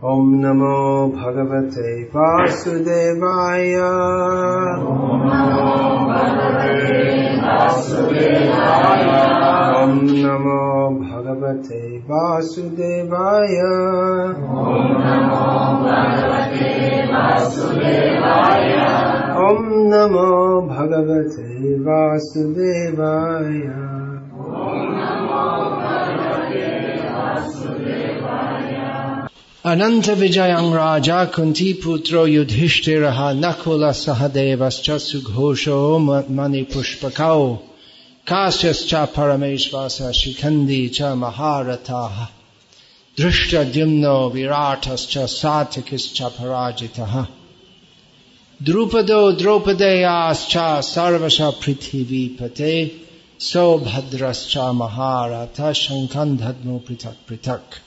Om Namo Bhagavate Vasudevaya. Om Namo Bhagavate Vasudevaya. Om Namo Bhagavate Vasudevaya. Om Namo Bhagavate Vasudevaya. Om Namo Bhagavate Vasudevaya. Ananta Vijayang Raja Kunti Putro Yudhishthiraha Nakula Sahadevascha Sughosho Mani Pushpakao Kasyascha Parameshvasa Shikandi Cha Maharataha Drishta Dyumno Viratascha Satikischa Parajitaha Drupado Draupadeyascha Sarvasha Prithivi Pate So Bhadrascha Maharata Shankandhadmo Pritak Pritak.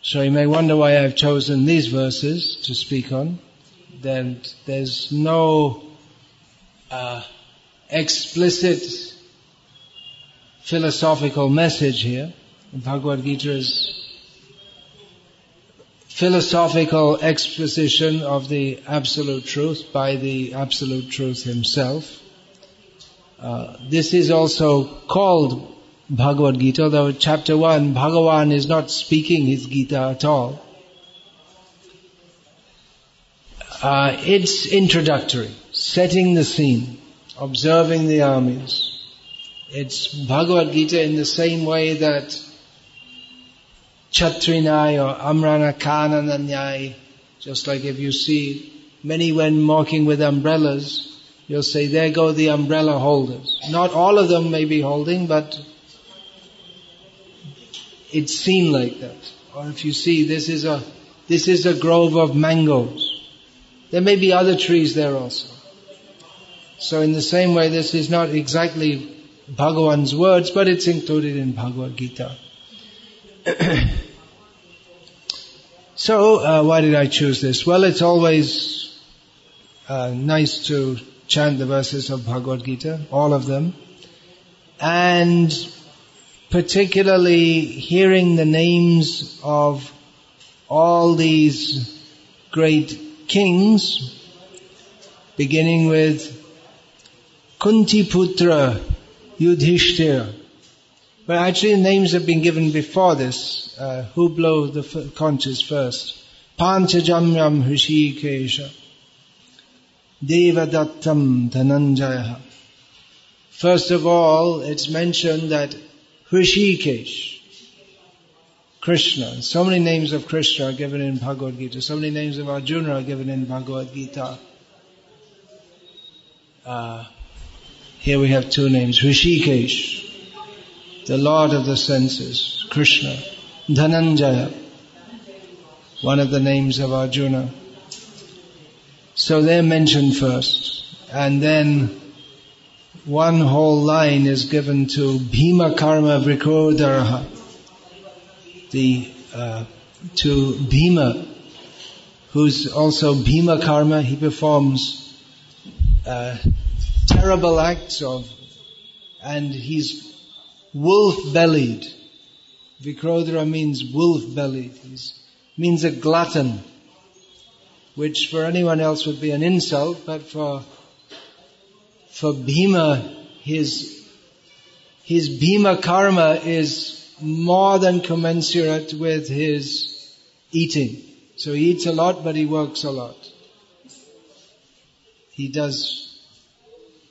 So you may wonder why I've chosen these verses to speak on. Then there's no explicit philosophical message here. Bhagavad-gita is philosophical exposition of the Absolute Truth by the Absolute Truth Himself. This is also called Bhagavad-gita, although chapter 1, Bhagavan is not speaking his Gita at all. It's introductory, setting the scene, observing the armies. It's Bhagavad-gita in the same way that Chatrinai or Amrana Kanananyai, just like if you see many when walking with umbrellas, you'll say, there go the umbrella holders. Not all of them may be holding, but it's seen like that. Or if you see this is a grove of mangoes. There may be other trees there also. So in the same way, this is not exactly Bhagavan's words, but it's included in Bhagavad-gita. So, why did I choose this? Well, it's always nice to chant the verses of Bhagavad-gita, all of them. And particularly hearing the names of all these great kings, beginning with Kuntiputra Yudhishthira. But actually the names have been given before this. Who blow the conches first? Panchajamyam Hrishikesha Devadattam Dhananjaya. First of all, it's mentioned that Hrishikesh, Krishna. So many names of Krishna are given in Bhagavad-gita. So many names of Arjuna are given in Bhagavad-gita. Here we have two names. Hrishikesh, the Lord of the senses, Krishna. Dhananjaya, one of the names of Arjuna. So they're mentioned first. And then one whole line is given to Bhima Karma Vrikodaraha, to Bhima, who's also Bhima Karma. He performs terrible acts and he's wolf-bellied. Vikrodara means wolf-bellied. He means a glutton, which for anyone else would be an insult, but for Bhima, his Bhima karma is more than commensurate with his eating. So he eats a lot, but he works a lot. He does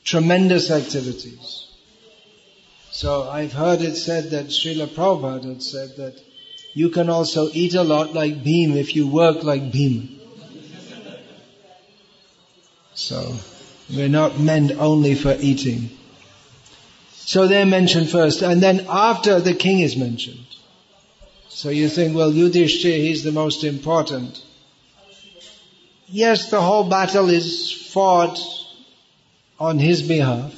tremendous activities. So I've heard it said that Srila Prabhupada had said that you can also eat a lot like Bhima if you work like Bhima. So we're not meant only for eating. So they're mentioned first, and then after the king is mentioned. So you think, well, Yudhishthira, he's the most important. Yes, the whole battle is fought on his behalf.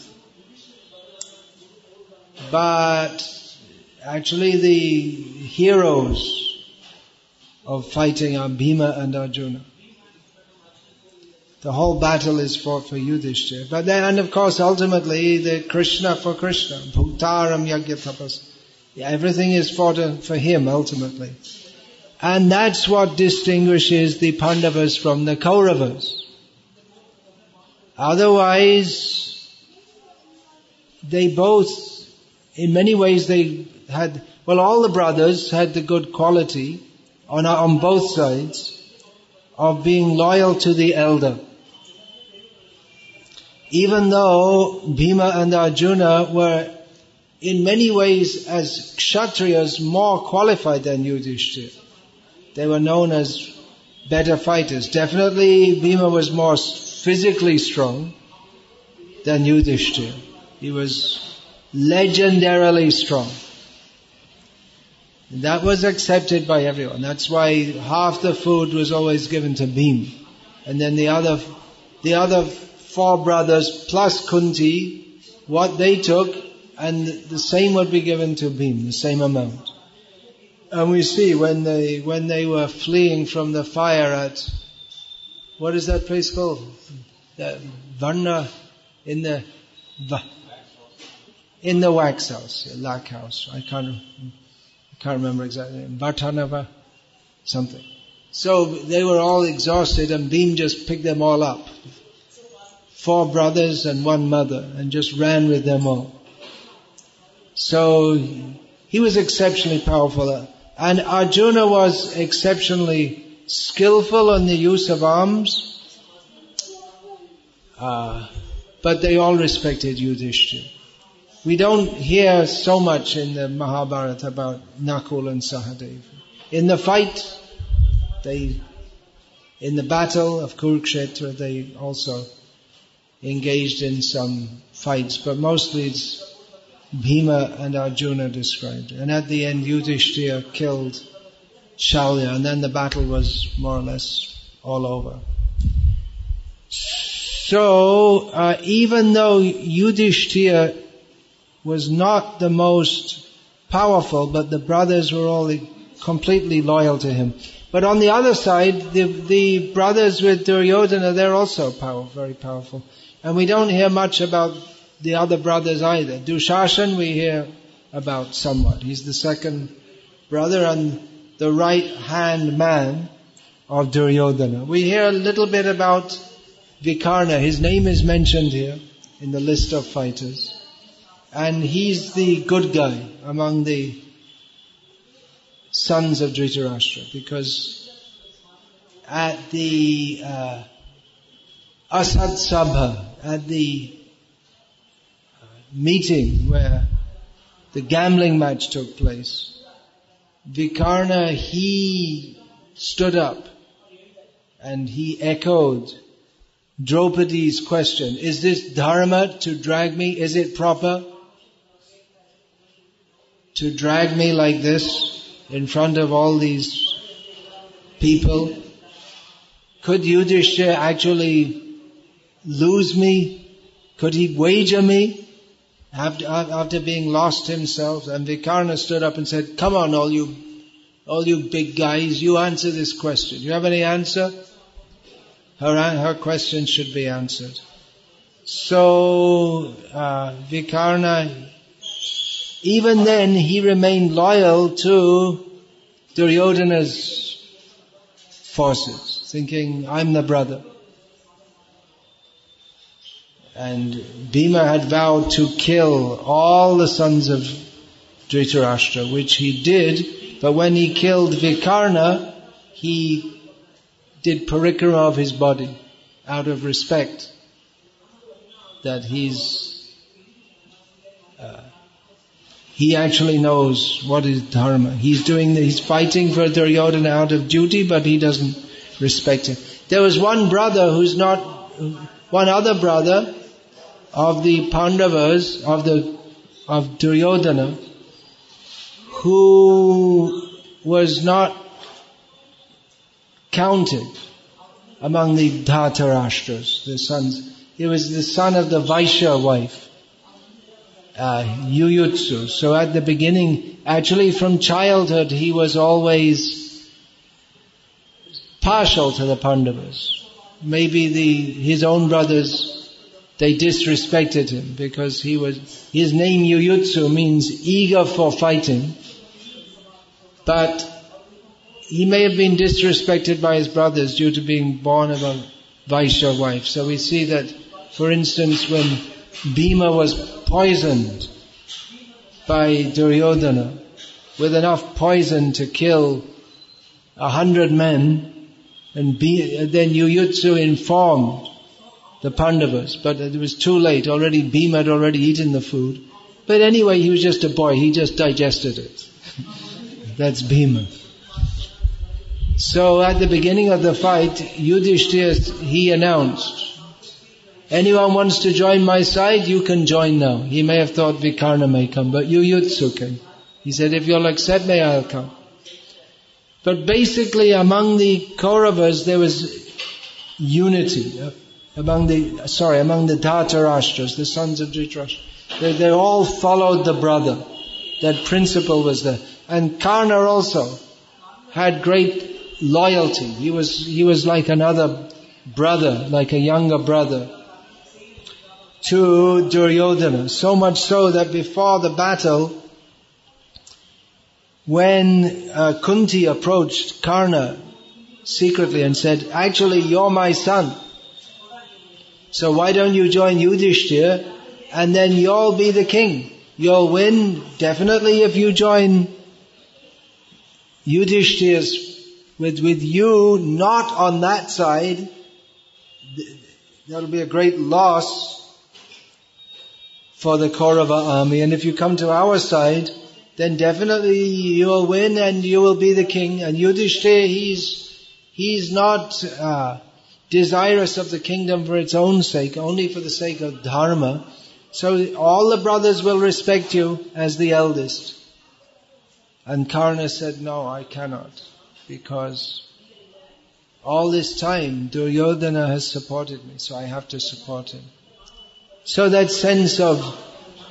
But actually the heroes of fighting are Bhima and Arjuna. The whole battle is fought for Yudhishthira. But then, and of course, ultimately, the Krishna for Krishna. Bhuktaram yagya tapas. Everything is for him ultimately. And that's what distinguishes the Pandavas from the Kauravas. Otherwise, they both, in many ways they had, all the brothers had the good quality on both sides of being loyal to the elder. Even though Bhima and Arjuna were in many ways as Kshatriyas more qualified than Yudhishthira. They were known as better fighters. Definitely Bhima was more physically strong than Yudhishthira. He was legendarily strong. That was accepted by everyone. That's why half the food was always given to Bhima. And then the other 4 brothers plus Kunti, what they took, and the same would be given to Bhima, the same amount. And we see when they were fleeing from the fire at, what is that place called? The Varna, in the wax house, lac house. I can't remember exactly. Bhattanava, something. So they were all exhausted and Bhima just picked them all up. 4 brothers and 1 mother, and just ran with them all. So he was exceptionally powerful. And Arjuna was exceptionally skillful in the use of arms. But they all respected Yudhishthira. We don't hear so much in the Mahabharata about Nakul and Sahadeva. In the fight, in the battle of Kurukshetra, they also engaged in some fights, but mostly it's Bhima and Arjuna described. And at the end, Yudhishthira killed Shalya, and then the battle was more or less all over. So, even though Yudhishthira was not the most powerful, but the brothers were all completely loyal to him. But on the other side, the brothers with Duryodhana, they're also very powerful. And we don't hear much about the other brothers either. Dushashan we hear about somewhat. He's the second brother and the right-hand man of Duryodhana. We hear a little bit about Vikarna. His name is mentioned here in the list of fighters. And he's the good guy among the sons of Dhritarashtra, because at the Asad Sabha, at the meeting where the gambling match took place, Vikarna, he stood up and he echoed Draupadi's question, is this dharma to drag me? Is it proper to drag me like this in front of all these people? Could Yudhishthira actually lose me? Could he wager me after being lost himself? And Vikarna stood up and said, come on, all you big guys, you answer this question. You have any answer? Her question should be answered. So Vikarna, even then, he remained loyal to Duryodhana's forces, thinking, I'm the brother. And Bhima had vowed to kill all the sons of Dhritarashtra, which he did, but when he killed Vikarna, he did parikrama of his body out of respect that he actually knows what is dharma. He's fighting for Duryodhana out of duty, but he doesn't respect him. There was one other brother of the Pandavas, of Duryodhana, who was not counted among the Dhatarashtras, the sons. He was the son of the Vaishya wife, Yuyutsu. So at the beginning, actually from childhood, he was always partial to the Pandavas. Maybe his own brothers they disrespected him because his name Yuyutsu means eager for fighting. But he may have been disrespected by his brothers due to being born of a Vaishya wife. So we see that, for instance, when Bhima was poisoned by Duryodhana with enough poison to kill 100 men, and then Yuyutsu informed the Pandavas, but it was too late. Already Bhima had already eaten the food. But anyway, he was just a boy. He just digested it. That's Bhima. So at the beginning of the fight, Yudhishthira, he announced, anyone wants to join my side, you can join now. He may have thought Vikarna may come, but Yuyutsu can. He said, if you'll accept me, I'll come. But basically among the Kauravas, there was unity. Among the Dhartarashtra's, the sons of Dhritarashtra. They all followed the brother. That principle was there. And Karna also had great loyalty. He was like another brother, like a younger brother to Duryodhana. So much so that before the battle, when Kunti approached Karna secretly and said, actually you're my son, so why don't you join Yudhishthira and then you'll be the king. You'll win definitely if you join Yudhishthira's with you not on that side. That'll be a great loss for the Kaurava army. And if you come to our side, then definitely you will win and you will be the king. And Yudhishthira, he's not desirous of the kingdom for its own sake, only for the sake of dharma. So all the brothers will respect you as the eldest. And Karna said, no, I cannot, because all this time Duryodhana has supported me, so I have to support him. So that sense of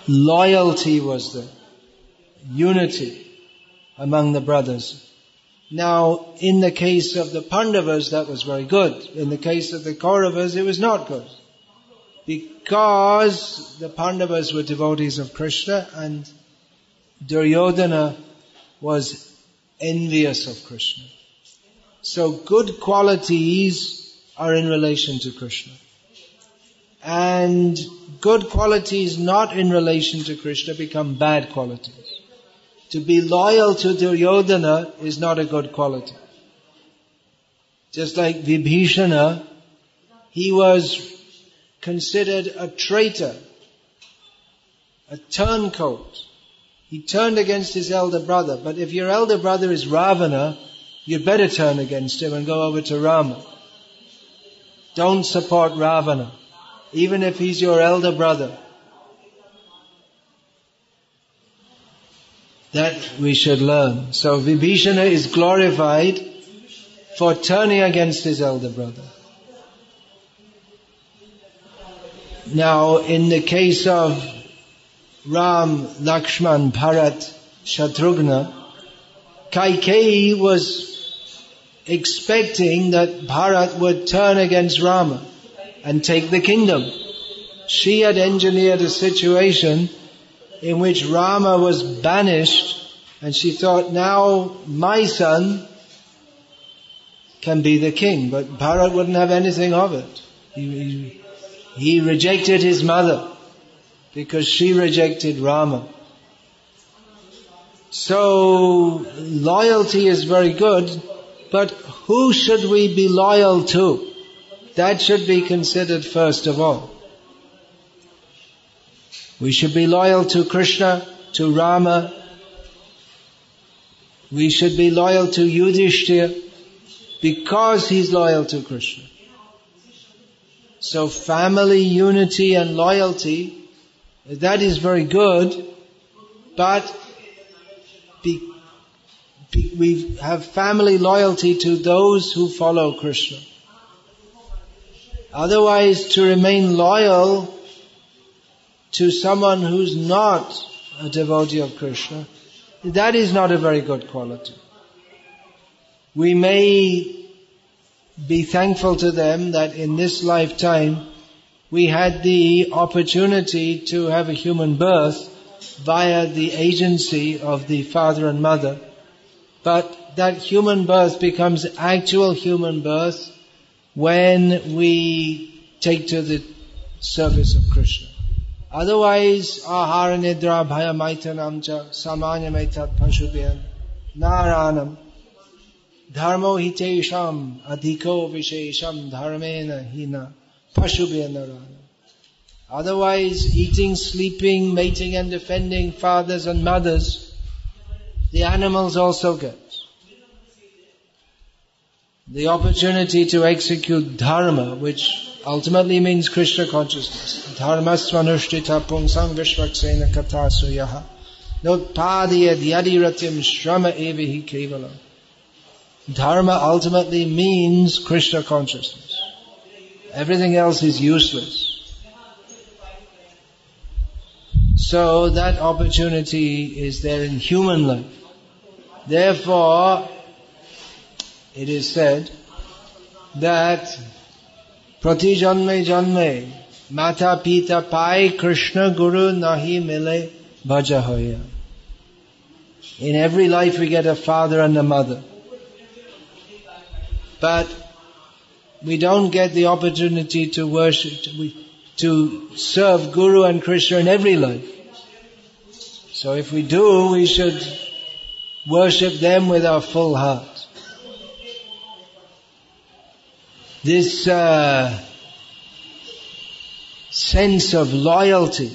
loyalty was there, unity among the brothers. Now, in the case of the Pandavas, that was very good. In the case of the Kauravas, it was not good. Because the Pandavas were devotees of Krishna and Duryodhana was envious of Krishna. So good qualities are in relation to Krishna. And good qualities not in relation to Krishna become bad qualities. To be loyal to Duryodhana is not a good quality. Just like Vibhishana, he was considered a traitor, a turncoat. He turned against his elder brother. But if your elder brother is Ravana, you'd better turn against him and go over to Rama. Don't support Ravana, even if he's your elder brother. That we should learn. So Vibhishana is glorified for turning against his elder brother. Now, in the case of Ram, Lakshman, Bharat, Shatrughna, Kaikeyi was expecting that Bharat would turn against Rama and take the kingdom. She had engineered a situation in which Rama was banished, and she thought, now my son can be the king, but Bharat wouldn't have anything of it. He rejected his mother because she rejected Rama. So loyalty is very good, but who should we be loyal to? That should be considered first of all. We should be loyal to Krishna, to Rama. We should be loyal to Yudhishthira because he's loyal to Krishna. So family unity and loyalty, that is very good, but we have family loyalty to those who follow Krishna. Otherwise, to remain loyal to someone who's not a devotee of Krishna, that is not a very good quality. We may be thankful to them that in this lifetime we had the opportunity to have a human birth via the agency of the father and mother. But that human birth becomes actual human birth when we take to the service of Krishna. Otherwise, ahara nidra bhaya maitanam cha samanya maitat pashubhyan naranam dharmo hitesham adhiko vishesham dharmena hina pashubhyan naranam. Otherwise, eating, sleeping, mating and defending fathers and mothers, the animals also get the opportunity to execute dharma, which ultimately means Krishna consciousness. Dharma svanushtita pungsam vishvaksena katasuyaha notpadiyad yadiratim shrama evihi kevalam. Dharma ultimately means Krishna consciousness. Everything else is useless. So that opportunity is there in human life. Therefore, it is said that prati janme janme mata pita pai Krishna guru nahi mile bhaja hoya. In every life we get a father and a mother. But we don't get the opportunity to worship, to serve Guru and Krishna in every life. So if we do, we should worship them with our full heart. This sense of loyalty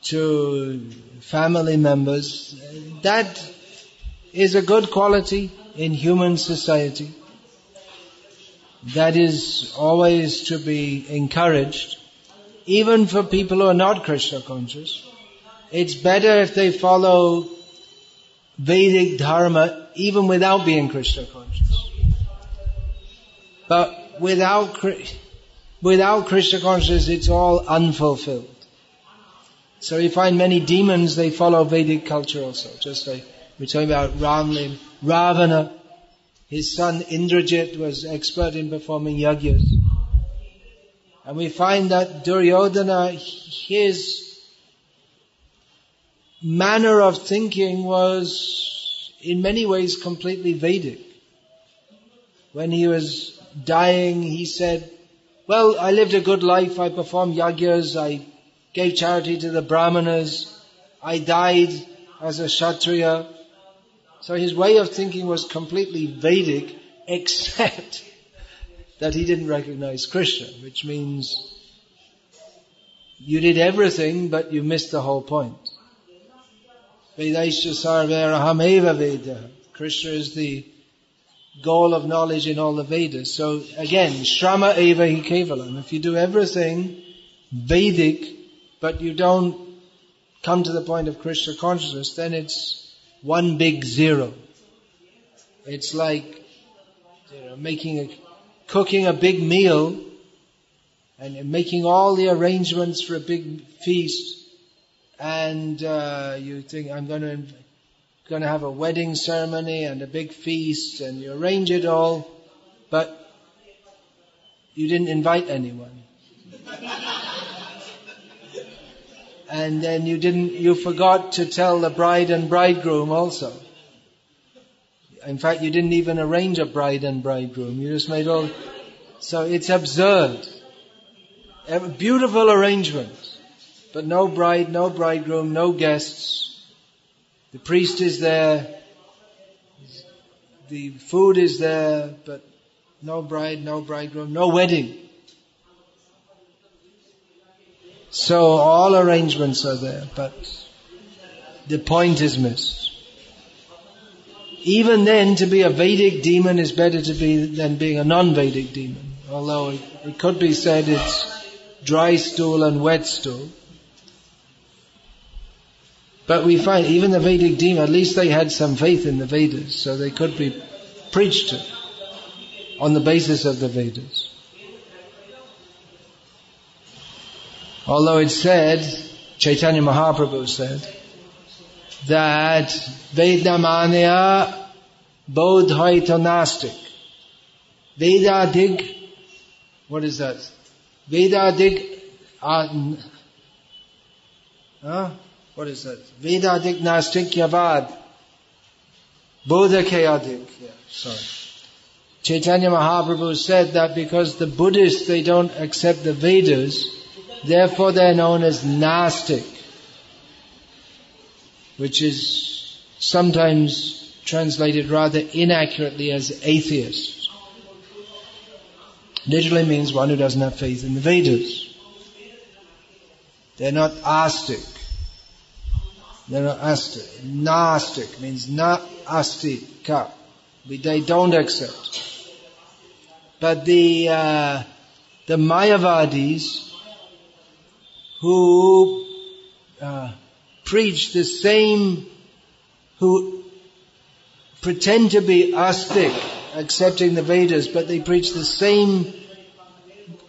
to family members, that is a good quality in human society. That is always to be encouraged, even for people who are not Krishna conscious. It's better if they follow Vedic Dharma even without being Krishna conscious. But without Krishna consciousness, it's all unfulfilled. So you find many demons, they follow Vedic culture also. Just like we're talking about Ravana, his son Indrajit was expert in performing yagyas. And we find that Duryodhana, his manner of thinking was in many ways completely Vedic. When he was dying, he said, well, I lived a good life, I performed yagyas, I gave charity to the brahmanas, I died as a Kshatriya. So his way of thinking was completely Vedic, except that he didn't recognize Krishna, which means you did everything, but you missed the whole point. Vedaisya sarvarahameva Veda. Krishna is the goal of knowledge in all the Vedas. So again, Shrama eva hi kevalam. If you do everything Vedic, but you don't come to the point of Krishna consciousness, then it's one big zero. It's like cooking a big meal and making all the arrangements for a big feast, and you think, I'm going to have a wedding ceremony and a big feast, and you arrange it all, but you didn't invite anyone. And then you forgot to tell the bride and bridegroom also. In fact, you didn't even arrange a bride and bridegroom. You just made all, so it's absurd. Beautiful arrangement, but no bride, no bridegroom, no guests. The priest is there, the food is there, but no bride, no bridegroom, no wedding. So all arrangements are there, but the point is missed. Even then, to be a Vedic demon is better than being a non-Vedic demon. Although it could be said it's dry stool and wet stool. But we find even the Vedic demon, at least they had some faith in the Vedas, so they could be preached to on the basis of the Vedas. Although it said, Chaitanya Mahaprabhu said, that Vedamanya bodhaito nastik. Vedadik, what is that? Vedadik, what is that? Vedadik nastikyavad, bodhakayadik. Yeah, sorry. Chaitanya Mahaprabhu said that because the Buddhists, they don't accept the Vedas, therefore they are known as Nastic, which is sometimes translated rather inaccurately as atheist. Literally means one who doesn't have faith in the Vedas. They're not astic. They're not astic. Nastic means na asti ka. They don't accept. But the Mayavadis who preach the same, who pretend to be astic, accepting the Vedas, but they preach the same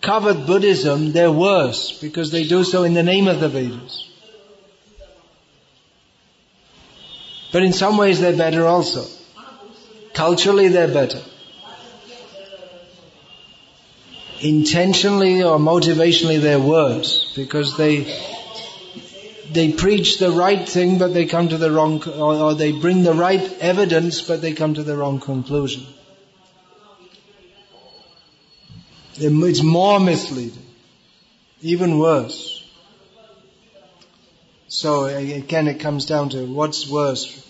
covered Buddhism, they're worse because they do so in the name of the Vedas. But in some ways they're better also. Culturally they're better. Intentionally or motivationally they're worse because they preach the right thing but they come to the wrong, or they bring the right evidence but they come to the wrong conclusion. It's more misleading, even worse. So again it comes down to what's worse,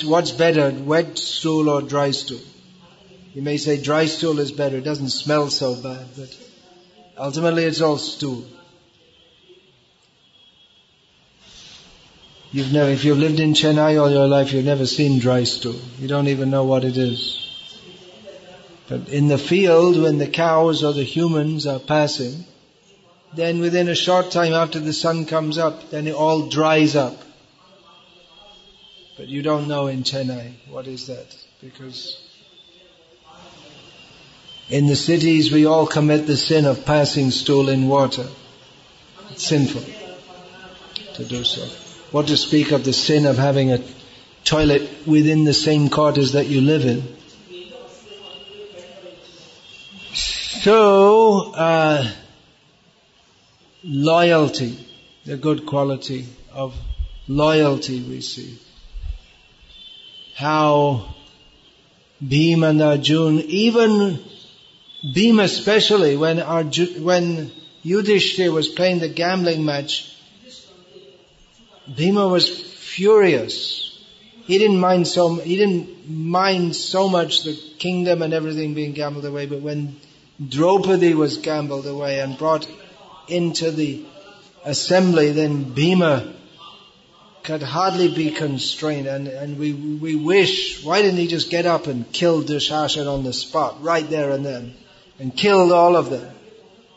what's better, wet stool or dry stool? You may say dry stool is better, it doesn't smell so bad, but ultimately it's all stool. If you've lived in Chennai all your life, you've never seen dry stool. You don't even know what it is. But in the field, when the cows or the humans are passing, then within a short time after the sun comes up, then it all dries up. But you don't know in Chennai what is that, because in the cities we all commit the sin of passing stool in water. It's sinful to do so. What to speak of the sin of having a toilet within the same quarters that you live in. So, loyalty, the good quality of loyalty we see. How Bhima and Arjuna, even Bhima especially, when Yudhishthira was playing the gambling match, Bhima was furious. He didn't mind so much the kingdom and everything being gambled away, but when Draupadi was gambled away and brought into the assembly, then Bhima could hardly be constrained, and we wish, why didn't he just get up and kill Dushasana on the spot, right there and then, and killed all of them?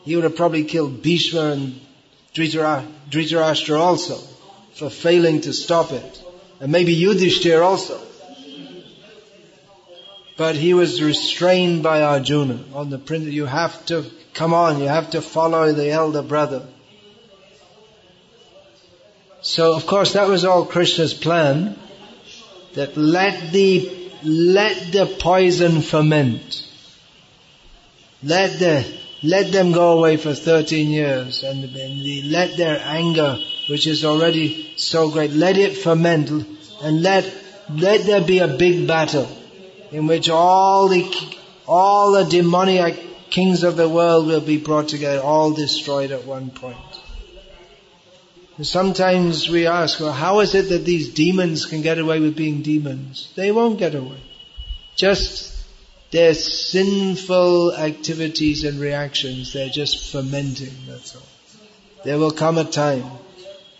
He would have probably killed Bhishma and Dhritarashtra also, for failing to stop it. And maybe Yudhishthira also. But he was restrained by Arjuna on the principle, you have to follow the elder brother. So of course that was all Krishna's plan, that let the poison ferment. Let them go away for 13 years and let their anger, which is already so great, let it ferment, and let there be a big battle in which all the demoniac kings of the world will be brought together, all destroyed at one point. And sometimes we ask, well, how is it that these demons can get away with being demons? They won't get away. Just their sinful activities and reactions, they're just fermenting, that's all. There will come a time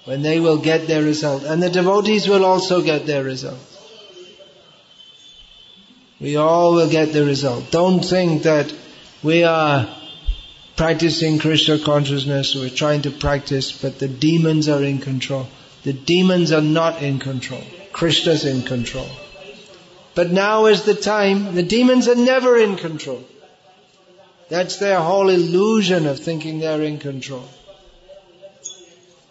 when they will get their result. And the devotees will also get their result. We all will get the result. Don't think that we are practicing Krishna consciousness, we're trying to practice, but the demons are in control. The demons are not in control. Krishna's in control. But now is the time, the demons are never in control. That's their whole illusion of thinking they're in control.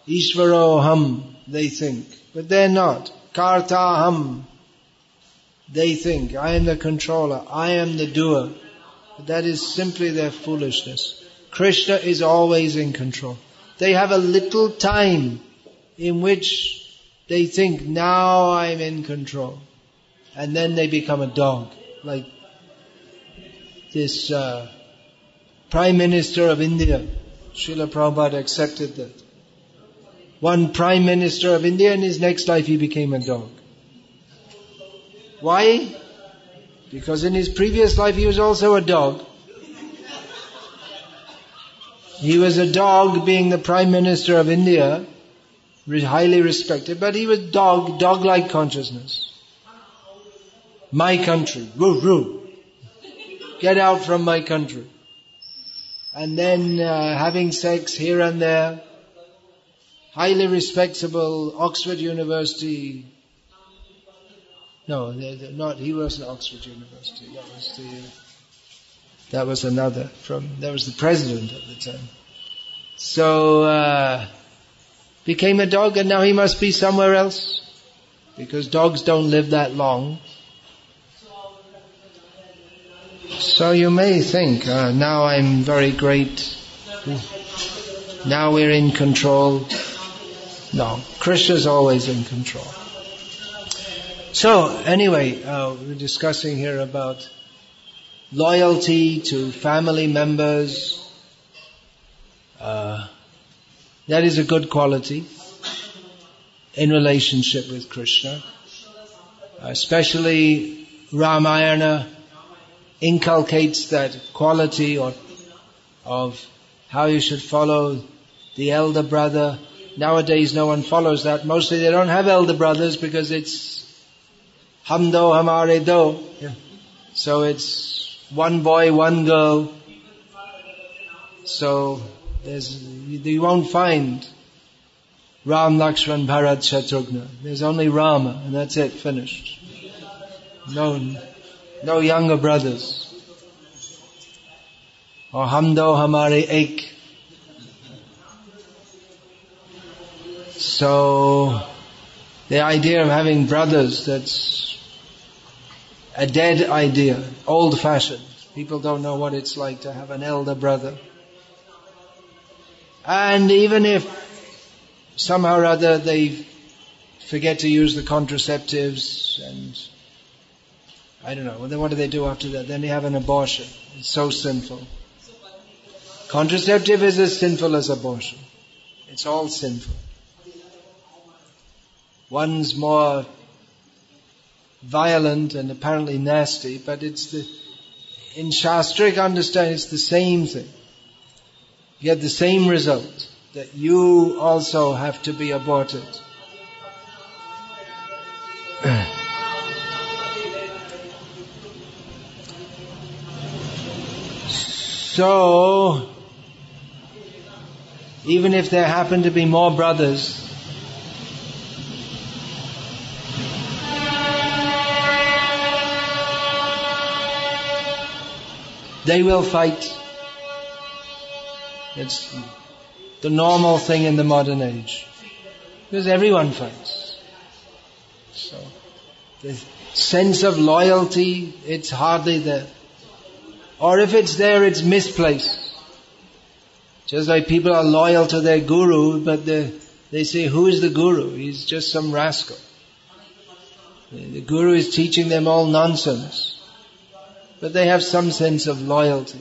Ishvaroham, they think. But they're not. Kartaham, they think. I am the controller. I am the doer. But that is simply their foolishness. Krishna is always in control. They have a little time in which they think, now I'm in control. And then they become a dog. Like this Prime Minister of India, Srila Prabhupada accepted that. One Prime Minister of India, in his next life he became a dog. Why? Because in his previous life he was also a dog. He was a dog being the Prime Minister of India, highly respected, but he was dog-like consciousness. My country, woo, woo. Get out from my country. And then having sex here and there. Highly respectable Oxford University. No, he wasn't Oxford University. That was another. That was the president at the time. So became a dog, and now he must be somewhere else, because dogs don't live that long. So you may think, now I'm very great. Now we're in control. No, Krishna's always in control. So anyway, we're discussing here about loyalty to family members. That is a good quality in relationship with Krishna. Especially Ramayana inculcates that quality of how you should follow the elder brother. Nowadays no one follows that. Mostly they don't have elder brothers because it's hum do hamare do. Yeah. So it's one boy, one girl. So you won't find Ram, Lakshman, Bharat, Shatrughna. There's only Rama, and that's it, finished. No younger brothers. Or hum do hamare ek. So the idea of having brothers, that's a dead idea, old-fashioned. People don't know what it's like to have an elder brother. And even if somehow or other they forget to use the contraceptives, and I don't know, what do they do after that? Then they have an abortion. It's so sinful. Contraceptive is as sinful as abortion. It's all sinful. One's more violent and apparently nasty, but in Shastric understanding, it's the same thing. You get the same result, that you also have to be aborted. So, even if there happen to be more brothers, they will fight. It's the normal thing in the modern age. Because everyone fights. So, the sense of loyalty, it's hardly there. Or if it's there, it's misplaced. Just like people are loyal to their guru, but they say, who is the guru? He's just some rascal. The guru is teaching them all nonsense. But they have some sense of loyalty.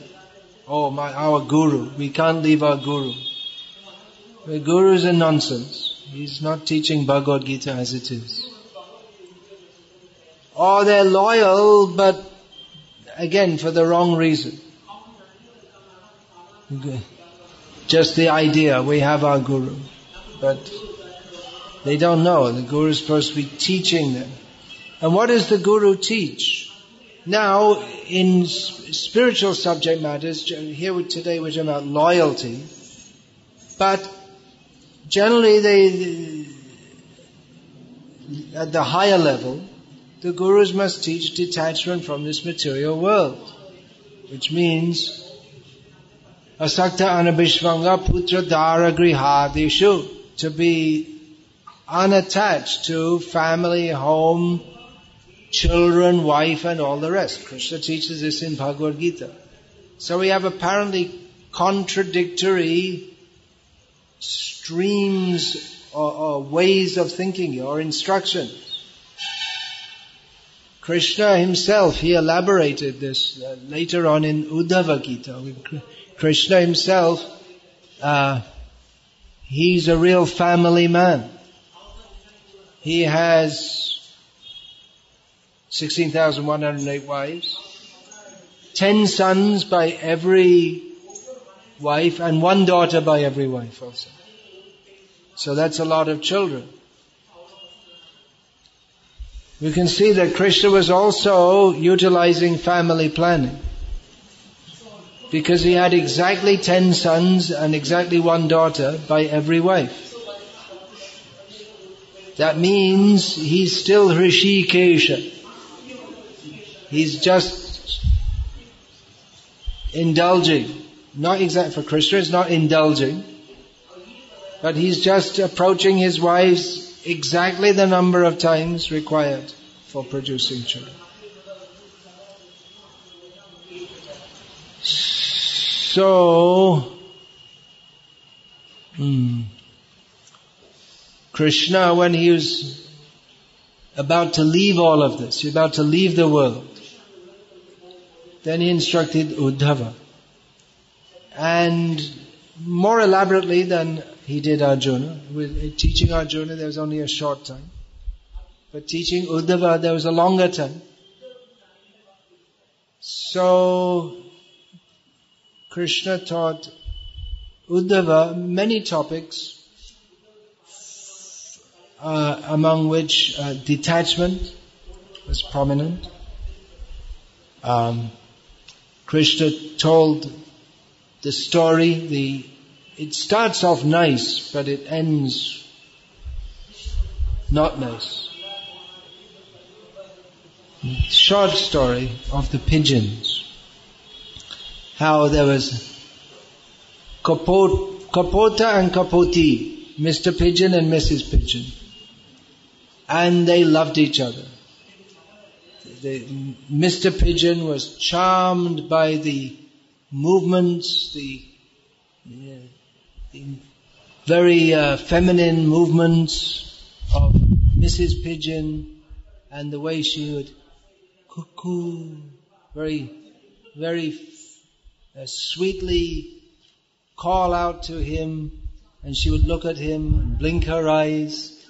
Oh, our guru. We can't leave our guru. The guru is a nonsense. He's not teaching Bhagavad-gita as it is. Or they're loyal, but again, for the wrong reason. Just the idea, we have our guru. But they don't know. The guru is supposed to be teaching them. And what does the guru teach? Now, in spiritual subject matters, here today we're talking about loyalty, but generally at the higher level, the gurus must teach detachment from this material world, which means asakta anabhishvanga putra dara grihadeshu, to be unattached to family, home, children, wife, and all the rest. Krishna teaches this in Bhagavad-gita. So we have apparently contradictory streams or ways of thinking or instructions. Krishna himself, he elaborated this later on in Bhagavad-gita. Krishna himself, he's a real family man. He has 16,108 wives, 10 sons by every wife, and 1 daughter by every wife also. So that's a lot of children. We can see that Krishna was also utilizing family planning, because he had exactly 10 sons and exactly 1 daughter by every wife. That means he's still Hrishikesha. He's just indulging. Not exact for Krishna, it's not indulging. But he's just approaching his wives exactly the number of times required for producing children. So, Krishna, when he was about to leave all of this, he was about to leave the world, then he instructed Uddhava. And more elaborately than he did Arjuna. With teaching Arjuna, there was only a short time. But teaching Uddhava, there was a longer time. So, Krishna taught Uddhava many topics, among which detachment was prominent. Krishna told the story, it starts off nice, but it ends not nice. Short story of the pigeons. How there was Kapota and Kapoti, Mr. Pigeon and Mrs. Pigeon. And they loved each other. Mr. Pigeon was charmed by the movements, the very feminine movements of Mrs. Pigeon, and the way she would cuckoo, very, very sweetly call out to him, and she would look at him and blink her eyes,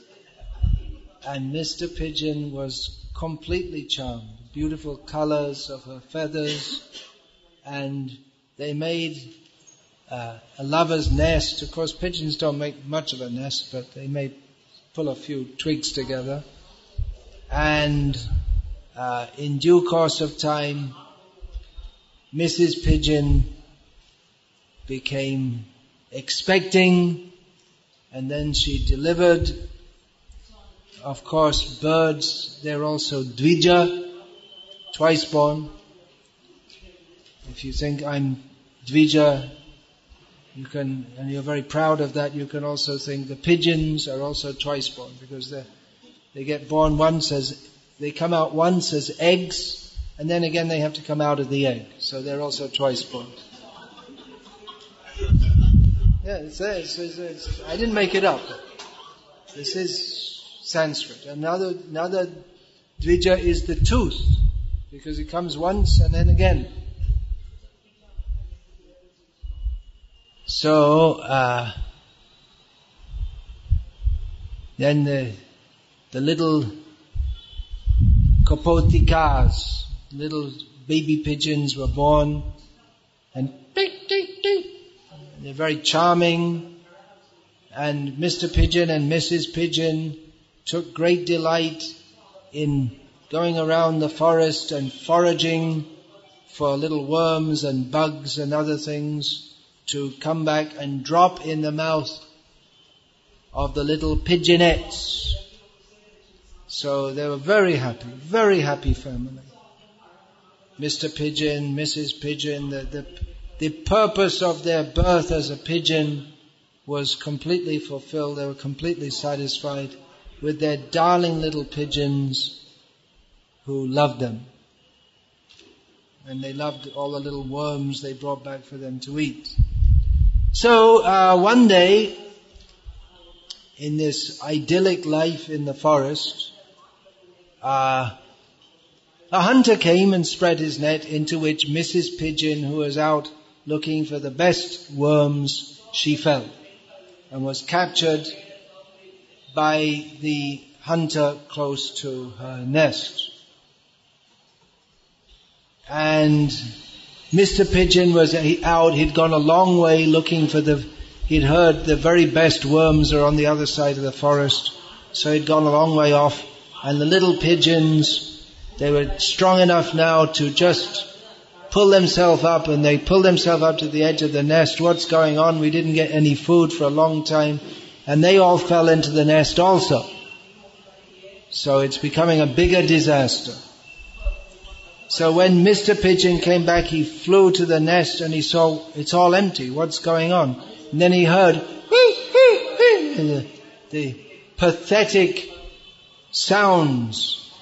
and Mr. Pigeon was completely charmed. Beautiful colors of her feathers, and they made a lover's nest. Of course, pigeons don't make much of a nest, but they may pull a few twigs together. And in due course of time, Mrs. Pigeon became expecting, and then she delivered. Of course, birds, they're also Dvija, twice born. If you think I'm Dvija, you can, and you're very proud of that, you can also think the pigeons are also twice born, because they get born once they come out once as eggs, and then again they have to come out of the egg. So they're also twice born. Yeah, it's there. I didn't make it up. This is Sanskrit. Another Dvija is the tooth, because it comes once and then again. So, then the little kapotikas, little baby pigeons were born, and they're very charming, and Mr. Pigeon and Mrs. Pigeon took great delight in going around the forest and foraging for little worms and bugs and other things to come back and drop in the mouth of the little pigeonettes. So they were very happy family. Mr. Pigeon, Mrs. Pigeon, the purpose of their birth as a pigeon was completely fulfilled. They were completely satisfied with their darling little pigeons who loved them. And they loved all the little worms they brought back for them to eat. So one day, in this idyllic life in the forest, a hunter came and spread his net, into which Mrs. Pigeon, who was out looking for the best worms, she fell and was captured by the hunter close to her nest. And Mr. Pigeon was out, he'd gone a long way looking for he'd heard the very best worms are on the other side of the forest, so he'd gone a long way off, and the little pigeons, they were strong enough now to just pull themselves up, and they pulled themselves up to the edge of the nest. What's going on? We didn't get any food for a long time, and they all fell into the nest also. So it's becoming a bigger disaster. So when Mr. Pigeon came back, he flew to the nest and he saw it's all empty. What's going on? And then he heard the pathetic sounds.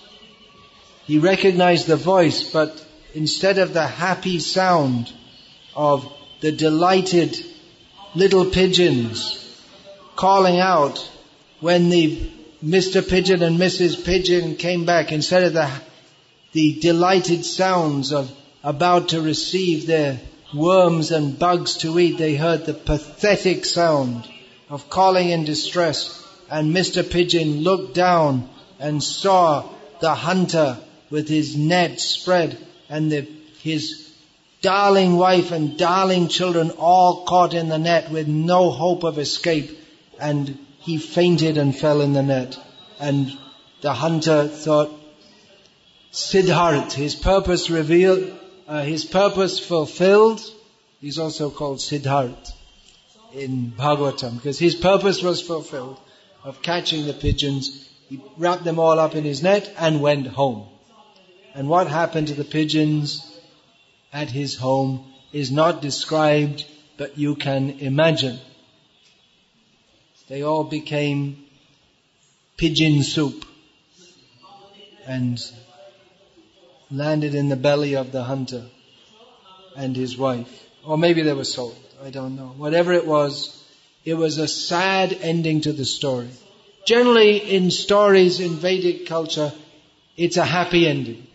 He recognized the voice, but instead of the happy sound of the delighted little pigeons calling out when the Mr. Pigeon and Mrs. Pigeon came back, instead of the delighted sounds of about to receive their worms and bugs to eat, they heard the pathetic sound of calling in distress. And Mr. Pigeon looked down and saw the hunter with his net spread and his darling wife and darling children all caught in the net with no hope of escape. And he fainted and fell in the net. And the hunter thought, Siddharth, his purpose revealed, his purpose fulfilled. He's also called Siddharth in Bhagavatam, because his purpose was fulfilled of catching the pigeons. He wrapped them all up in his net and went home. And what happened to the pigeons at his home is not described, but you can imagine. They all became pigeon soup and landed in the belly of the hunter and his wife. Or maybe they were sold. I don't know. Whatever it was a sad ending to the story. Generally, in stories in Vedic culture, it's a happy ending.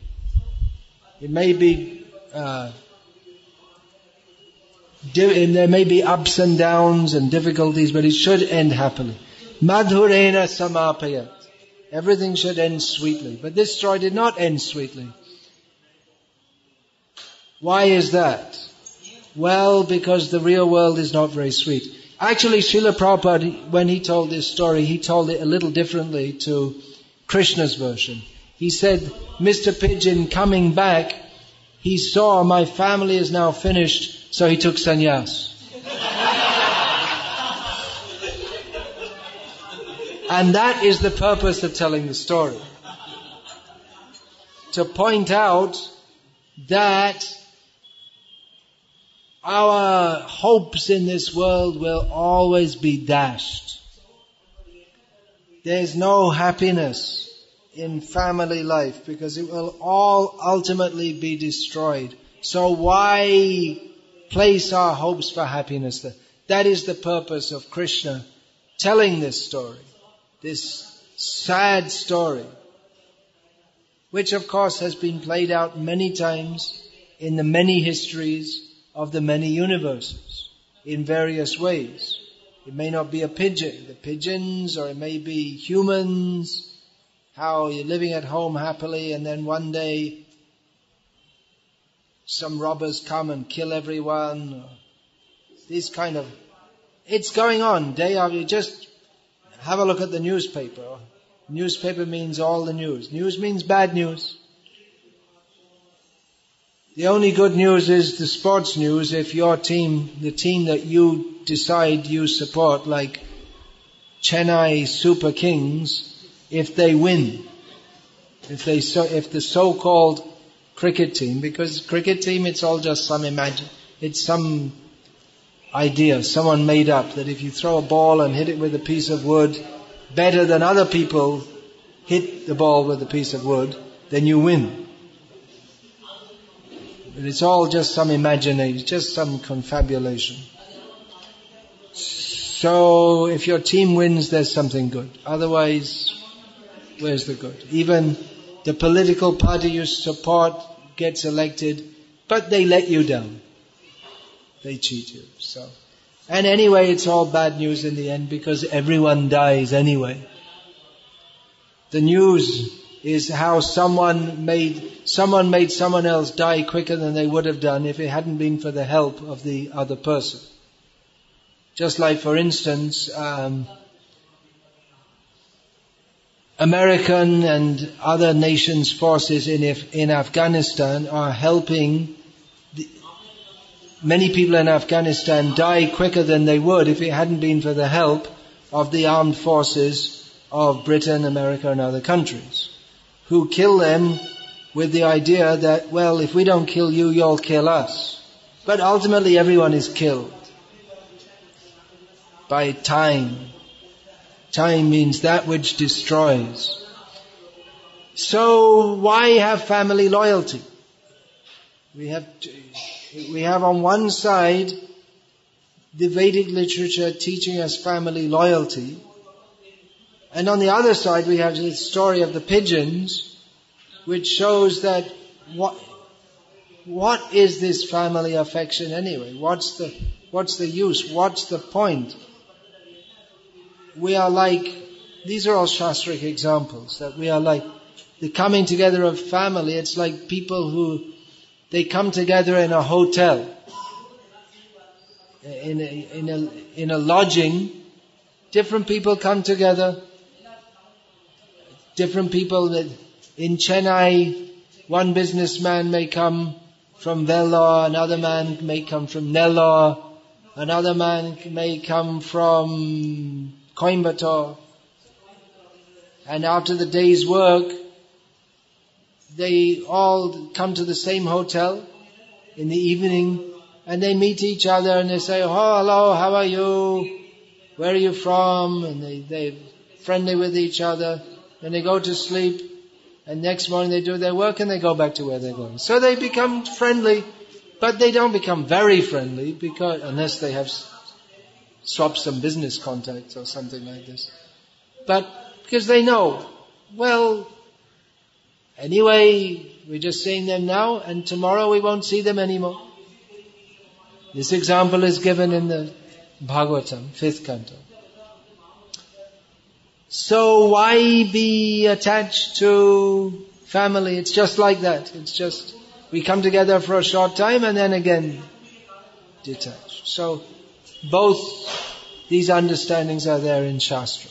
It may be, there may be ups and downs and difficulties, but it should end happily. Madhurena samapayat. Everything should end sweetly. But this story did not end sweetly. Why is that? Well, because the real world is not very sweet. Actually, Srila Prabhupada, when he told this story, he told it a little differently to Krishna's version. He said, Mr. Pigeon coming back, he saw my family is now finished, so he took sannyas. And that is the purpose of telling the story. To point out that our hopes in this world will always be dashed. There's no happiness in family life because it will all ultimately be destroyed. So why place our hopes for happiness there? That is the purpose of Krishna telling this story, this sad story, which of course has been played out many times in the many histories of the many universes in various ways. It may not be the pigeons, or it may be humans, how you're living at home happily and then one day some robbers come and kill everyone. These kind of, it's going on day after. Just have a look at the newspaper. Newspaper means all the news. News means bad news. The only good news is the sports news. If your team, the team that you decide you support, like Chennai Super Kings, if they win, if the so-called cricket team, because cricket team, it's all just it's some idea someone made up that if you throw a ball and hit it with a piece of wood better than other people hit the ball with a piece of wood, then you win. But it's all just some imagination, just some confabulation. So if your team wins, there's something good. Otherwise, where's the good? Even the political party you support gets elected, but they let you down. They cheat you. So, and anyway, it's all bad news in the end because everyone dies anyway. The news is how someone made someone else die quicker than they would have done if it hadn't been for the help of the other person. Just like, for instance, American and other nations' forces in Afghanistan are helping. Many people in Afghanistan die quicker than they would if it hadn't been for the help of the armed forces of Britain, America and other countries, who kill them with the idea that, well, if we don't kill you, you'll kill us. But ultimately everyone is killed by time. Time means that which destroys. So why have family loyalty? We have on one side the Vedic literature teaching us family loyalty, and on the other side we have the story of the pigeons, which shows that what is this family affection anyway? What's the use? What's the point? We are like, these are all Shastric examples, that we are like the coming together of family. It's like people who, they come together in a hotel, in a lodging. Different people come together. Different people that in Chennai, one businessman may come from Vellore, another man may come from Nellore, another man may come from Coimbatore. And after the day's work, they all come to the same hotel in the evening, and they meet each other and they say, oh, hello, how are you? Where are you from? And they're friendly with each other. And they go to sleep, and next morning they do their work and they go back to where they're going. So they become friendly, but they don't become very friendly because unless they have swapped some business contacts or something like this. But because they know, well, anyway, we're just seeing them now, and tomorrow we won't see them anymore. This example is given in the Bhagavatam, 5th canto. So why be attached to family? It's just like that. It's just, we come together for a short time and then again detach. So both these understandings are there in Shastra.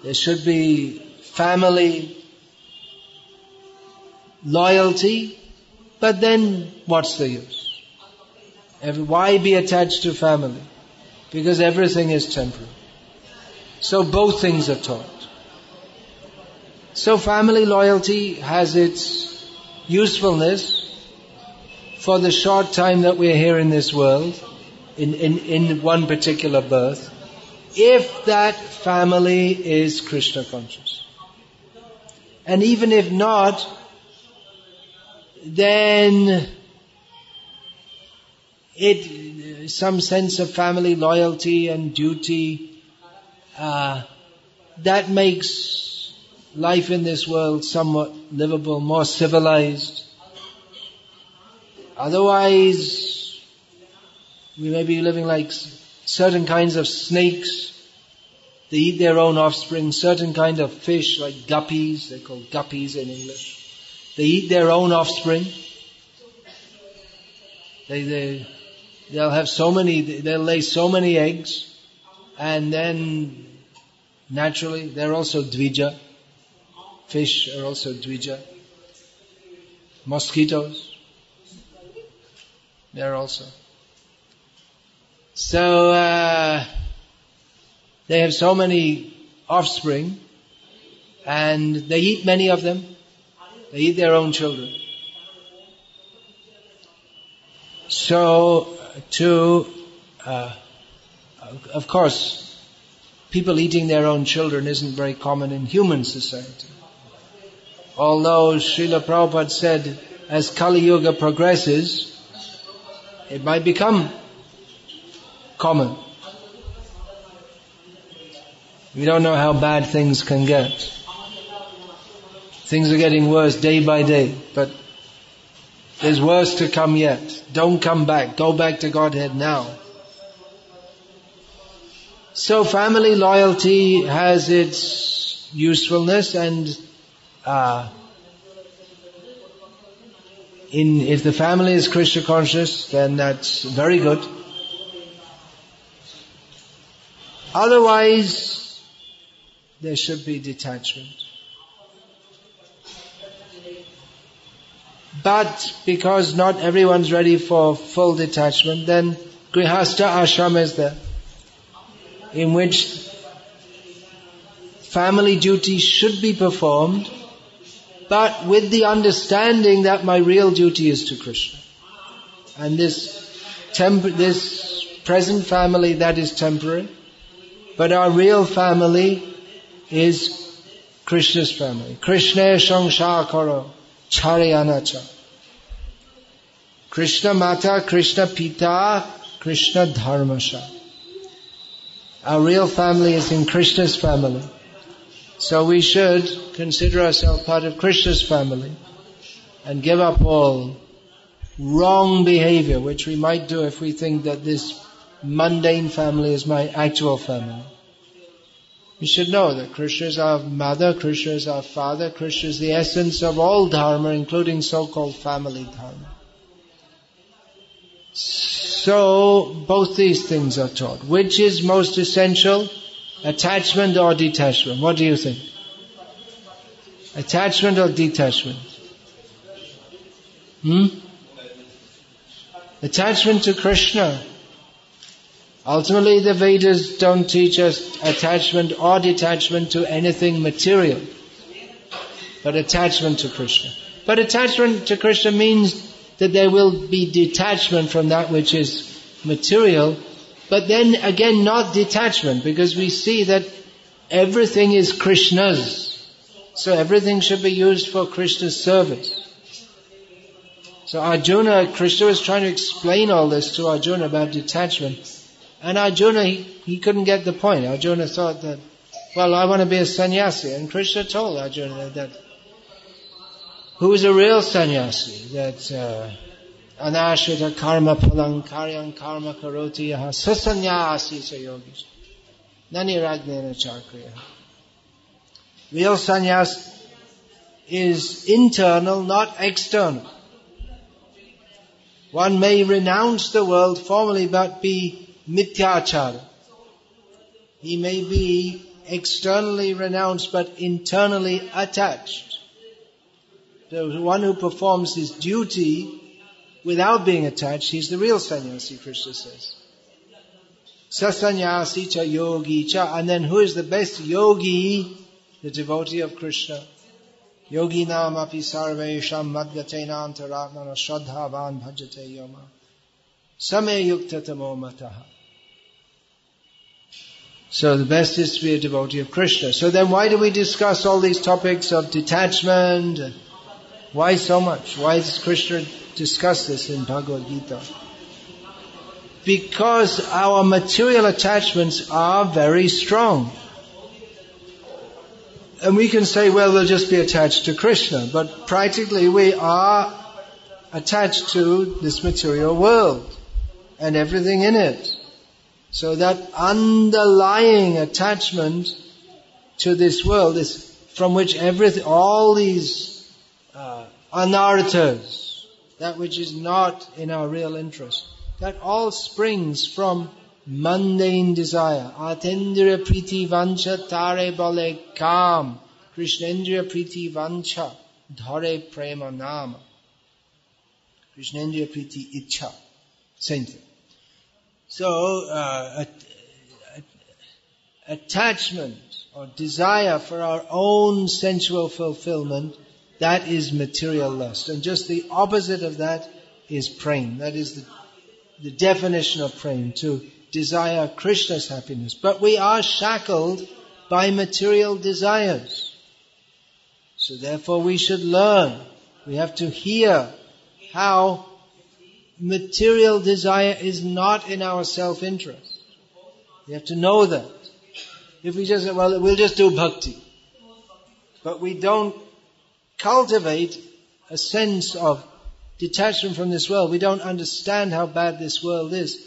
There should be family loyalty, but then what's the use? Why be attached to family? Because everything is temporary. So both things are taught. So family loyalty has its usefulness for the short time that we're here in this world, in one particular birth, if that family is Krishna conscious. And even if not, then some sense of family loyalty and duty, that makes life in this world somewhat livable, more civilized. Otherwise, we may be living like certain kinds of snakes. They eat their own offspring. Certain kind of fish, like guppies, they're called guppies in English. They eat their own offspring. They'll lay so many eggs, and then naturally they're also dvija. Fish are also dvija. Mosquitoes, they're also. So they have so many offspring, and they eat many of them. They eat their own children. So of course, people eating their own children isn't very common in human society. Although Srila Prabhupada said, as Kali Yuga progresses, it might become common. We don't know how bad things can get. Things are getting worse day by day, but there's worse to come yet. Don't come back. Go back to Godhead now. So family loyalty has its usefulness, and if the family is Krishna conscious, then that's very good. Otherwise, there should be detachment. But because not everyone's ready for full detachment, then Grihastha ashram is there, in which family duty should be performed, but with the understanding that my real duty is to Krishna. And this present family, that is temporary, but our real family is Krishna's family. Krishna sangsar karo charayanacha. Krishna mata, Krishna pita, Krishna dharmasha. Our real family is in Krishna's family. So we should consider ourselves part of Krishna's family and give up all wrong behavior, which we might do if we think that this mundane family is my actual family. We should know that Krishna is our mother, Krishna is our father, Krishna is the essence of all dharma, including so-called family dharma. So, both these things are taught. Which is most essential? Attachment or detachment? What do you think? Attachment or detachment? Attachment to Krishna. Ultimately, the Vedas don't teach us attachment or detachment to anything material, but attachment to Krishna. But attachment to Krishna means that there will be detachment from that which is material, but then again not detachment, because we see that everything is Krishna's. So everything should be used for Krishna's service. So Arjuna, Krishna was trying to explain all this to Arjuna about detachment. And Arjuna, he couldn't get the point. Arjuna thought that, well, I want to be a sannyasi. And Krishna told Arjuna that who is a real sannyasi? That anashrita karma phalang karyam karma karoti yaha sasannyasi sa yogi nani ragnena chakriya. Real sannyas is internal, not external. One may renounce the world formally but be mithyachara. He may be externally renounced but internally attached. The one who performs his duty without being attached, he's the real sannyasi, Krishna says. Sasannyasi cha yogi cha. And then who is the best yogi? The devotee of Krishna. Yogi nam api sarvesham madhyatena antaratmana shraddhavan bhajate yoma. Same yukta tamo mataha. So the best is to be a devotee of Krishna. So then why do we discuss all these topics of detachment? Why so much? Why does Krishna discuss this in Bhagavad-gita? Because our material attachments are very strong. And we can say, well, we'll just be attached to Krishna. But practically we are attached to this material world and everything in it. So that underlying attachment to this world is from which all these anarthas, that which is not in our real interest, that all springs from mundane desire. Atendriya priti vancha tare bale kam. Krishnendriya priti vancha dhare prema nama. Krishnendriya priti ichha. Same thing. So, attachment or desire for our own sensual fulfillment, that is material lust. And just the opposite of that is prem. That is the definition of prem, to desire Krishna's happiness. But we are shackled by material desires. So therefore we should learn. We have to hear how material desire is not in our self-interest. We have to know that. if we just say, well, we'll just do bhakti, but we don't cultivate a sense of detachment from this world, we don't understand how bad this world is.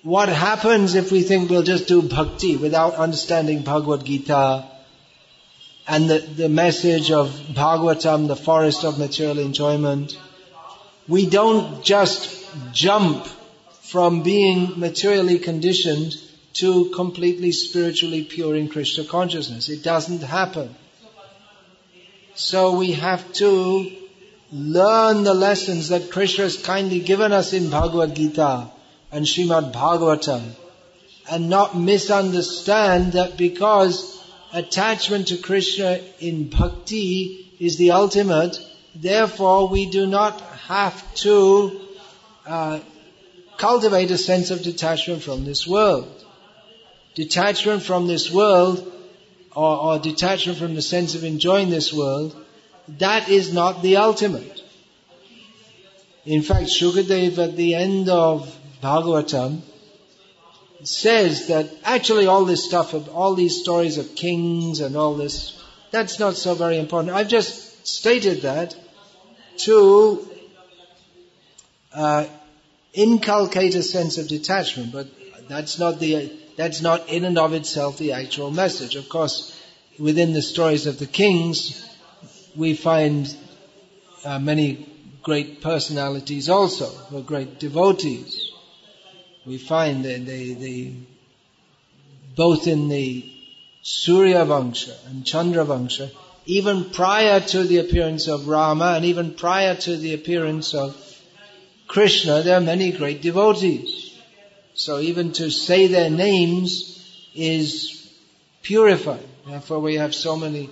What happens if we think we'll just do bhakti without understanding Bhagavad-gita and the message of Bhagavatam, the forest of material enjoyment? We don't just jump from being materially conditioned to completely spiritually pure in Krishna consciousness. It doesn't happen. So we have to learn the lessons that Krishna has kindly given us in Bhagavad-gita and Srimad Bhagavatam, and not misunderstand that because attachment to Krishna in bhakti is the ultimate, therefore we do not have to cultivate a sense of detachment from this world. Detachment from this world, or detachment from the sense of enjoying this world, that is not the ultimate. In fact, Shukadev at the end of Bhagavatam says that actually all this stuff, all these stories of kings and all this, that's not so very important. I've just stated that to inculcate a sense of detachment, but that's not in and of itself the actual message. Of course, within the stories of the kings, we find many great personalities also, who are great devotees. We find that both in the Surya Vangsha and Chandra Vangsha, even prior to the appearance of Rama and even prior to the appearance of Krishna, there are many great devotees. So even to say their names is purifying. Therefore we have so many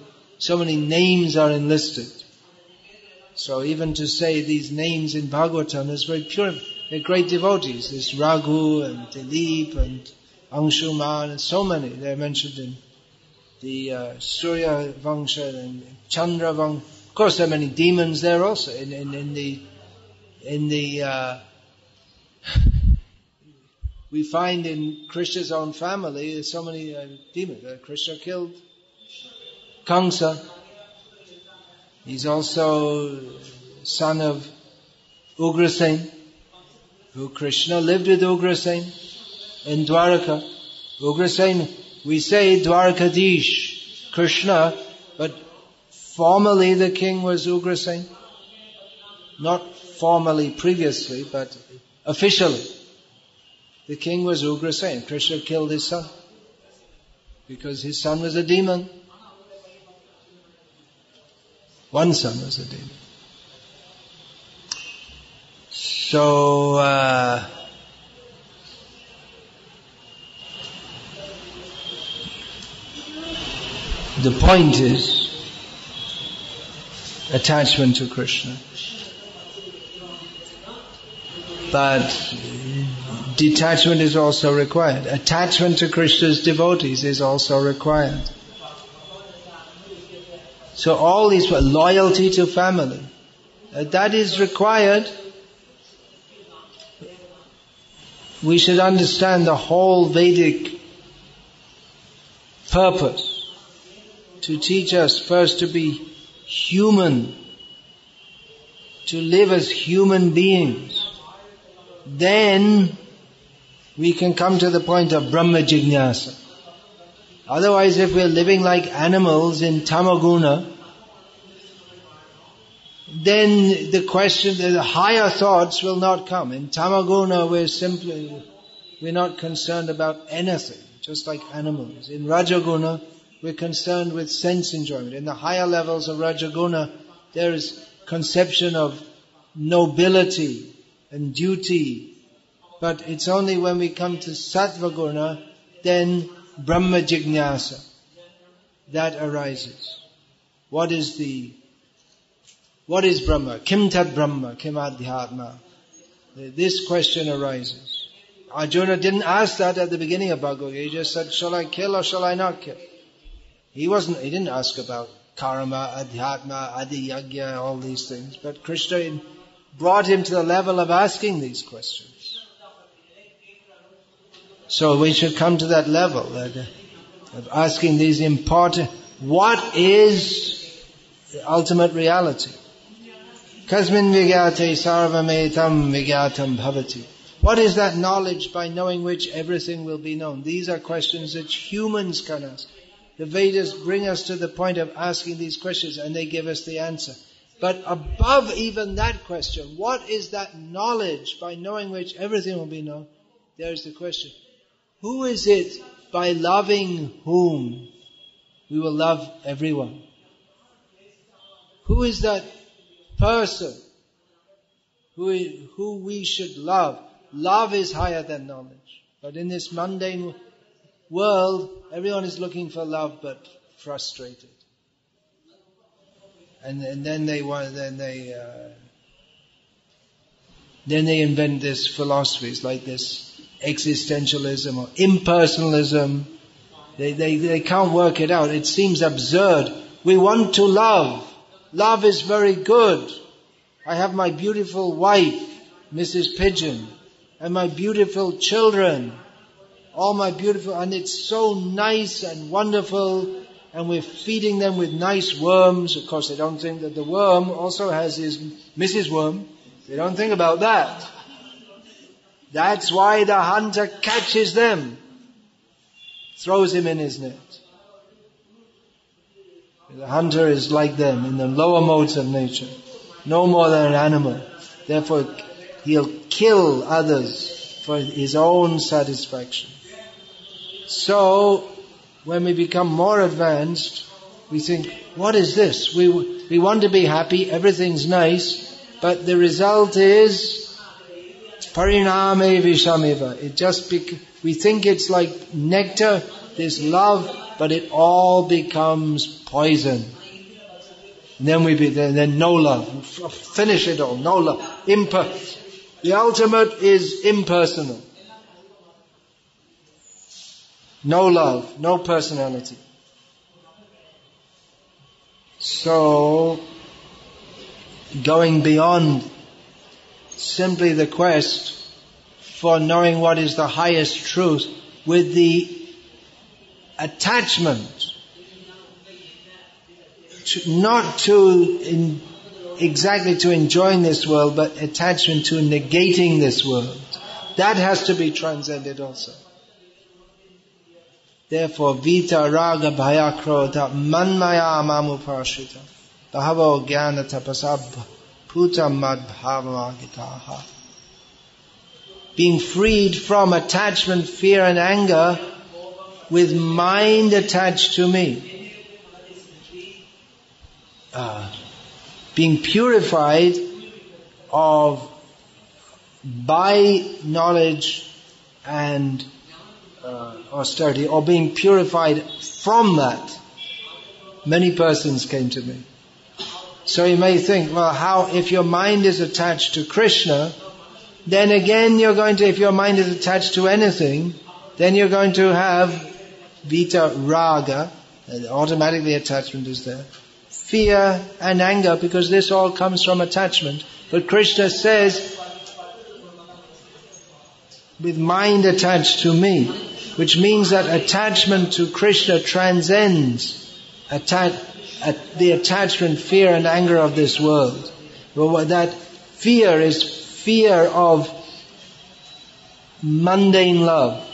names are enlisted. So even to say these names in Bhagavatam is very purifying. They're great devotees. There's Raghu and Dilip and Anshuman and so many. They're mentioned in the Surya Vangsha and Chandra Vangsha. Of course, there are many demons there also. We find in Krishna's own family there's so many demons. Krishna killed Kamsa. He's also son of Ugrasen, who Krishna lived with Ugrasen in Dwaraka. Ugrasen, we say Dwarakadish, Krishna, but formally the king was Ugrasen. Not formally previously, but officially. The king was Ugrasen. Krishna killed his son because his son was a demon. One son was a demon. So, the point is attachment to Krishna. But detachment is also required. Attachment to Krishna's devotees is also required. So all these, loyalty to family, that is required. We should understand the whole Vedic purpose to teach us first to be human, to live as human beings. Then we can come to the point of Brahma Jignasa. Otherwise, if we're living like animals in Tamaguna, then the higher thoughts will not come. In Tamaguna, we're not concerned about anything, just like animals. In Rajaguna, we're concerned with sense enjoyment. In the higher levels of Rajaguna, there is conception of nobility and duty. But it's only when we come to Sattvaguna, then Brahma Jignasa, that arises. What is Brahma? Kim Tat Brahma? Kim Adhyatma? This question arises. Arjuna didn't ask that at the beginning of Bhagavad-gita. He just said, shall I kill or shall I not kill? He didn't ask about karma, adhyatma, adiyagya, all these things. But Krishna brought him to the level of asking these questions. So we should come to that level of asking these important, what is the ultimate reality? Kasmin vigyate sarvametam vigyatam bhavati. What is that knowledge by knowing which everything will be known? These are questions that humans can ask. The Vedas bring us to the point of asking these questions and they give us the answer. But above even that question, what is that knowledge by knowing which everything will be known? There's the question. Who is it by loving whom we will love everyone? Who is that person who we should love? Love is higher than knowledge. But in this mundane world, everyone is looking for love but frustrated. And then they invent this philosophies like this existentialism or impersonalism. They can't work it out. It seems absurd. We want to love. Love is very good. I have my beautiful wife, Mrs. Pigeon, and my beautiful children, all my beautiful, and it's so nice and wonderful, and we're feeding them with nice worms. Of course, they don't think that the worm also has his Mrs. Worm. They don't think about that. That's why the hunter catches them, throws him in his net. The hunter is like them in the lower modes of nature, no more than an animal. Therefore, he'll kill others for his own satisfaction. So, when we become more advanced, we think, what is this? We want to be happy, everything's nice, but the result is pariname vishamiva. We think it's like nectar, this love, but it all becomes poison. And then no love. Finish it all. No love. The ultimate is impersonal. No love, no personality. So, going beyond simply the quest for knowing what is the highest truth with the attachment, exactly to enjoying this world, but attachment to negating this world. That has to be transcended also. Therefore, vita raga bhaya krodha manmaya mamupashita bahavo jnana tapasab puta madbhavagitaha. Being freed from attachment, fear and anger with mind attached to me. Being purified by knowledge and austerity, or being purified from that. Many persons came to me. So you may think, well, if your mind is attached to Krishna, then again if your mind is attached to anything, then you're going to have vita raga, and automatically attachment is there. Fear and anger, because this all comes from attachment. But Krishna says, with mind attached to me, which means that attachment to Krishna transcends the attachment, fear and anger of this world. Well, that fear is fear of mundane love.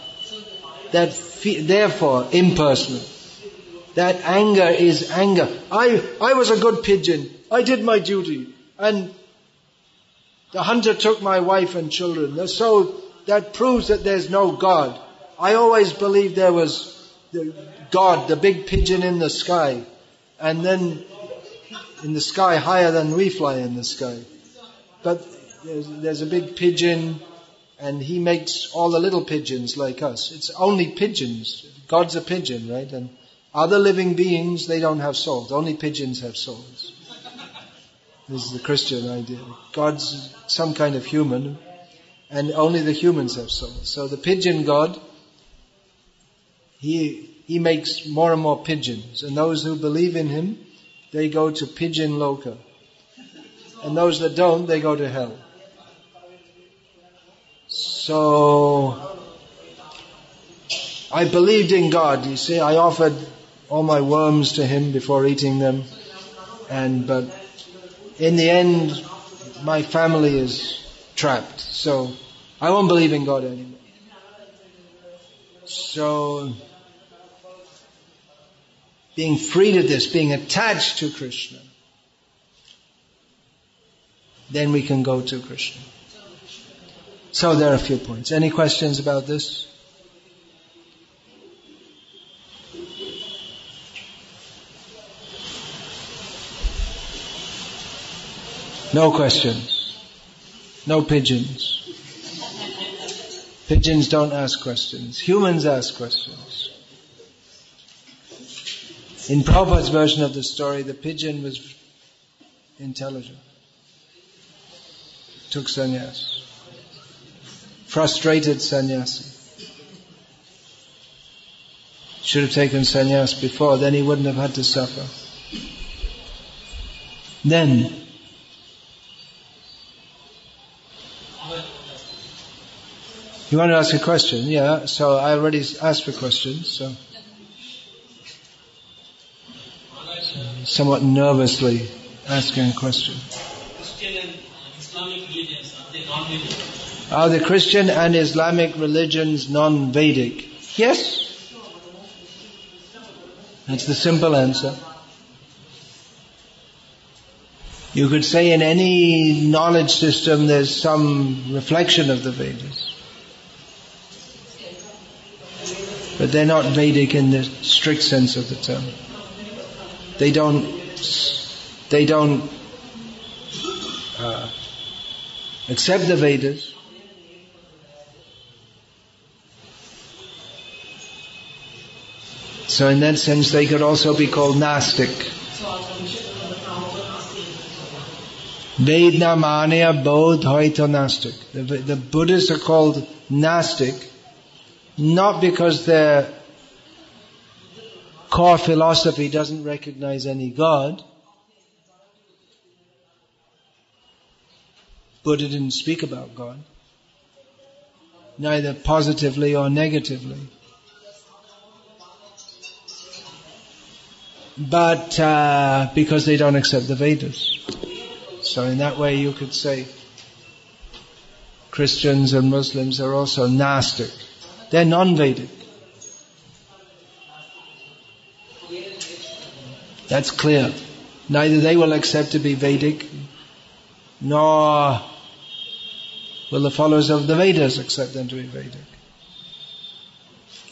Therefore, impersonal. That anger is anger. I was a good pigeon. I did my duty. And the hunter took my wife and children. So that proves that there's no God. I always believed there was God, the big pigeon in the sky. And then in the sky higher than we fly in the sky. But there's a big pigeon and he makes all the little pigeons like us. It's only pigeons. God's a pigeon, right? And other living beings, they don't have souls. Only pigeons have souls. This is the Christian idea. God's some kind of human, and only the humans have souls. So the pigeon God, he makes more and more pigeons. And those who believe in him, they go to pigeon loka. And those that don't, they go to hell. So, I believed in God. You see, I offered all my worms to Him before eating them. But in the end, my family is trapped. So I won't believe in God anymore. So being freed of this, being attached to Krishna, then we can go to Krishna. So there are a few points. Any questions about this? No questions. No pigeons. Pigeons don't ask questions. Humans ask questions. In Prabhupada's version of the story, the pigeon was intelligent. Took sannyas. Frustrated sannyasi. Should have taken sannyas before, then he wouldn't have had to suffer. Then, you want to ask a question? Yeah, so I already asked for questions, so somewhat nervously asking a question. Christian and Islamic religions, are they non-Vedic? Are the Christian and Islamic religions non-Vedic? Yes. That's the simple answer. You could say in any knowledge system there's some reflection of the Vedas. But they're not Vedic in the strict sense of the term. They don't accept the Vedas. So in that sense they could also be called Gnostic. Vedna Manya Bodh Hoito Gnostic. The Buddhists are called Gnostic, not because their core philosophy doesn't recognize any God. Buddha didn't speak about God, neither positively or negatively. But because they don't accept the Vedas. So in that way you could say Christians and Muslims are also Gnostic. They're non-Vedic. That's clear. Neither they will accept to be Vedic, nor will the followers of the Vedas accept them to be Vedic.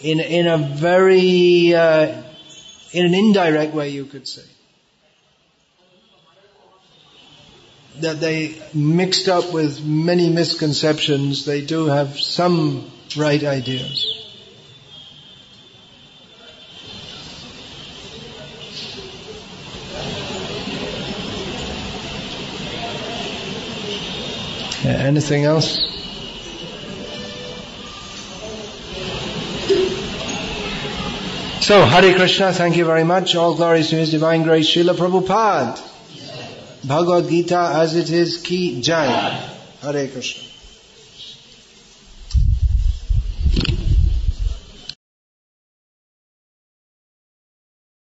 In a very, in an indirect way you could say. That they, mixed up with many misconceptions, they do have some right ideas. Anything else? So, Hare Krishna, thank you very much. All glories to His Divine Grace, Srila Prabhupada. Bhagavad-gita as it is, ki jai. Hare Krishna.